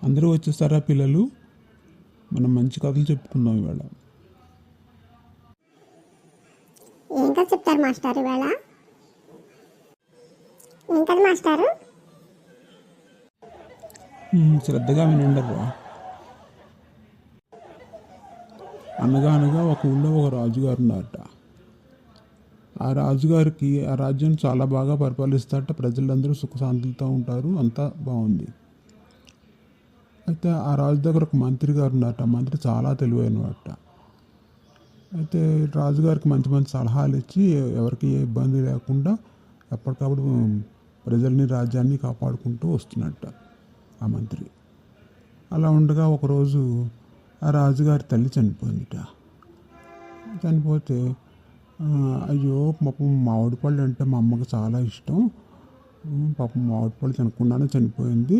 అందరూ వచ్చేస్తారా పిల్లలు? మనం మంచి కథలు చెప్పుకుందాం ఇవాళ. ఏం కథ చెప్తారు మాస్టర్ ఇవాళ? ఏం కథ మాస్టారు? శ్రద్ధగా వినండిరా. అనగా అనగా ఒక ఊళ్ళో ఒక రాజుగారు ఉన్నారట. ఆ రాజుగారికి ఆ రాజ్యం చాలా బాగా పరిపాలిస్తారట. ప్రజలందరూ సుఖశాంతులతో ఉంటారు, అంతా బాగుంది. అయితే ఆ రాజు దగ్గర ఒక మంత్రి గారు ఉన్నారట. మంత్రి చాలా తెలివైనవాట. అయితే రాజుగారికి మంచి మంచి సలహాలు ఇచ్చి ఎవరికి ఏ ఇబ్బంది లేకుండా ఎప్పటికప్పుడు ప్రజల్ని రాజ్యాన్ని కాపాడుకుంటూ వస్తున్నట్ట ఆ మంత్రి. అలా ఉండగా ఒకరోజు ఆ రాజుగారి తల్లి చనిపోయిందిట. చనిపోతే అయ్యో పాపం మామిడి పళ్ళు అంటే మా అమ్మకి చాలా ఇష్టం, పాపం మామిడి పళ్ళు తినకుండానే చనిపోయింది,